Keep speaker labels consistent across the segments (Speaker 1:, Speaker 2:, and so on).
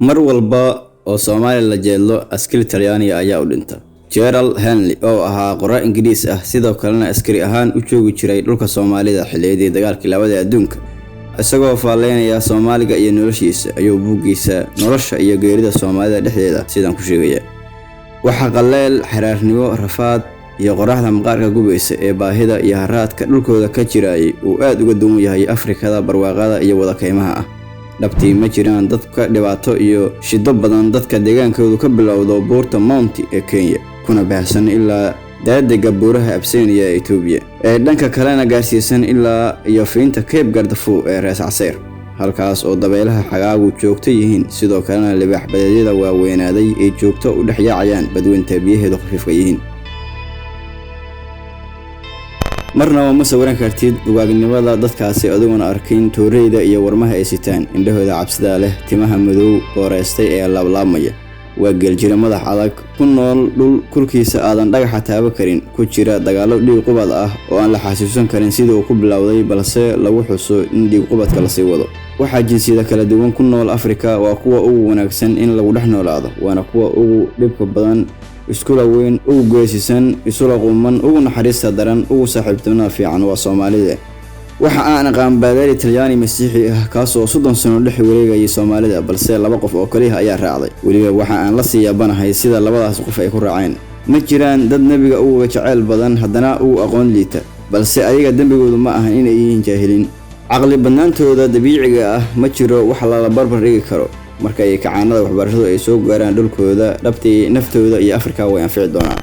Speaker 1: mar walba oo Soomaali la jeedlo askari Talyaani ayaa u dhinta. Gerald Henley oo ahaa qoraa Ingiriis ah sidoo kalena askari ahaan u joogi jiray dhulka Soomaalida xilligii dagaalkii Labaad ee Adduunka, isagoo faaleynaya Soomaaliga iyo noloshiisa ayuu buugiisa nolosha iyo geerida Soomaalida dhexdeeda sidan ku sheegaya. Waxa qaleel xiraarnimo, rafaad iyo qoraxda maqaarka gubaysa ee baahida iyo haraadka dhulkooda ka jiray uu aad uga duwan yahay Afrikada barwaaqada iyo wada kaymaha ah. dhabtii ma jiraan dadka dhibaato iyo shido badan dadka deegaankoodu ka bilowdo buurta Mount ee Kenya kuna baahsan ilaa daadega buuraha Absiniya ee Ethiopia ee dhanka kalena gaarsiisan ilaa iyo fiinta Cape Gardafu ee Ras Aseer, halkaas oo dabeelaha xagaagu joogto yihiin sidoo kalena libaax badeedyada waaweynaaday ee joogto u dhexyaacayaan badweynta biyaheedu khafiifka yihiin. marna ma sawiran kartid dugaagnimada dadkaasi adiguna arkin tooreyda iyo warmaha ay sitaan, indhahooda cabsida leh, timaha madow booreystay ee laablaabmaya. waa geeljira madax adag ku nool dhul kulkiisa aadan dhagaxa taaba karin, ku jira dagaalo dhiig qubad ah oo aan la xasuusan karin sidii uu ku bilowday, balse lagu xuso in dhiig qubadka la sii wado. waxaa jinsiyada kala duwan ku nool Afrika waa kuwa ugu wanaagsan in lagu dhex noolaado, waana kuwa ugu dhibka badan, iskula weyn, ugu geesisan, isula quman, ugu naxariista daran, ugu saaxiibtinimada fiican waa Soomaalida. waxa aan aqaan baadari Talyaani Masiixi ah kaas oo 30 sano dhex wareegayay Soomaalida, balse laba qof oo kaliya ayaa raacday. weliba waxa aan la siyaabanahay sida labadaas qof ay ku raaceen. ma jiraan dad nabiga uga jacayl badan haddana uu aqoon liita, balse ayaga dambigoodu ma ahan inay yihiin jaahiliin. caqli badnaantooda dabiiciga ah ma jiro wax la barbar dhigi karo. marka ay kacaanada waxbarashadu ay soo gaaraan dhulkooda, dhabtii naftooda iyo Afrika way anfici doonaan.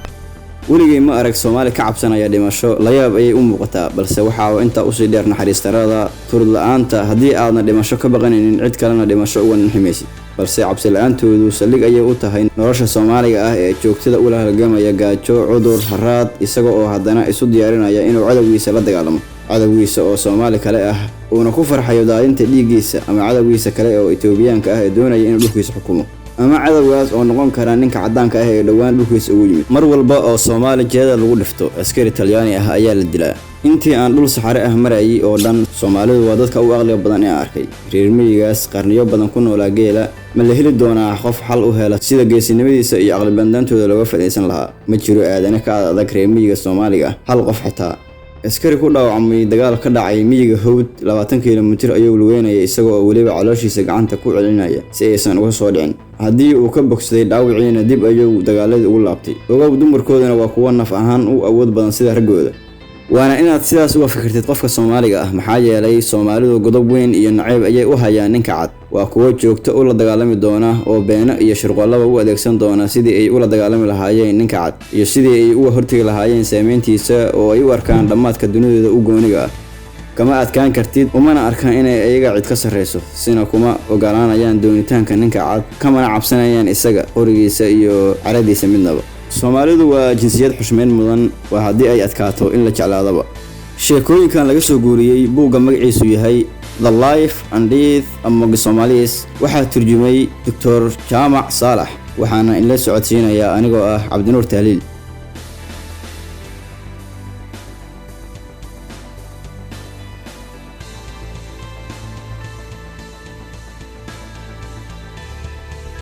Speaker 1: weligay ma arag Soomaali ka cabsanaya dhimasho, la yaab ayay u muuqataa, balse waxa inta u sii dheer naxariis darada, turd la'aanta. haddii aadna dhimasho ka baqanaynin, cid kalena dhimasho uga naximaysid, balse cabsi la'aantoodu saldhig ayay u tahay nolosha Soomaaliga ah ee joogtada u la halgamaya gaajo, cudur, haraad, isaga oo haddana isu diyaarinaya inuu cadawgiisa la dagaalamo. cadawgiisa oo Soomaali kale ah uuna ku farxayo daadinta dhiigiisa, ama cadawgiisa kale oo Etoobiyaanka ah ee doonaya inuu dhulkiisa xukumo, ama cadawgaas oo noqon kara ninka cadaanka ah ee dhawaan dhulkiisa ugu yimid. mar walba oo Soomaali jeeda lagu dhifto, askari Talyaani ah ayaa la dilaa. intii aan dhul saxare ah marayay oo dhan, Soomaalidu waa dadka ugu aqliga badan ee arkay. reer miyigaas qarniyo badan ku noolaa geela, ma la heli doonaa qof xal u hela sida geesinimadiisa iyo aqli badnaantooda looga faa'iideysan lahaa. ma jiro aadana ka adag reer miyiga Soomaaliga ah, hal qof xitaa. askari ku dhaawacmay dagaal ka dhacay miyiga Hawd 20 kiiloomitir ayuu lugeynayay, isagoo weliba calooshiisa gacanta ku celinaya si aysan uga soo dhicin. haddii uu ka bogsaday dhaawiciina, dib ayuu dagaaladii ugu laabtay. ogow dumarkoodana waa kuwa naf ahaan u awood badan sida raggooda. waana inaad sidaas uga fikirtid qofka Soomaaliga ah, maxaa yeelay Soomaalidu godob weyn iyo nacayb ayay u hayaan ninka cad. waa kuwa joogto u la dagaalami doona oo beena iyo shirqoolaba u adeegsan doona sidii ay u la dagaalami lahaayeen ninka cad, iyo sidii ay uga hortagi lahaayeen saameyntiisa oo ay u arkaan dhammaadka dunidooda u gooniga ah. kama adkaan kartid, umana arkaan inay ayaga cid ka sarreyso, sina kuma ogolaanayaan doonitaanka ninka cad, kamana cabsanayaan isaga qorigiisa iyo caradiisa midnaba. Soomaalidu waa jinsiyad xushmeyn mudan, waa haddii ay adkaato in la jeclaadaba. sheekooyinkan laga soo guuriyay buugga magaciisu yahay The Life and Death Among Somalis waxaa turjumay Dr. Jaamac Saalax, waxaana in la socodsiinayaa anigoo ah Cabdinuur Tahliil.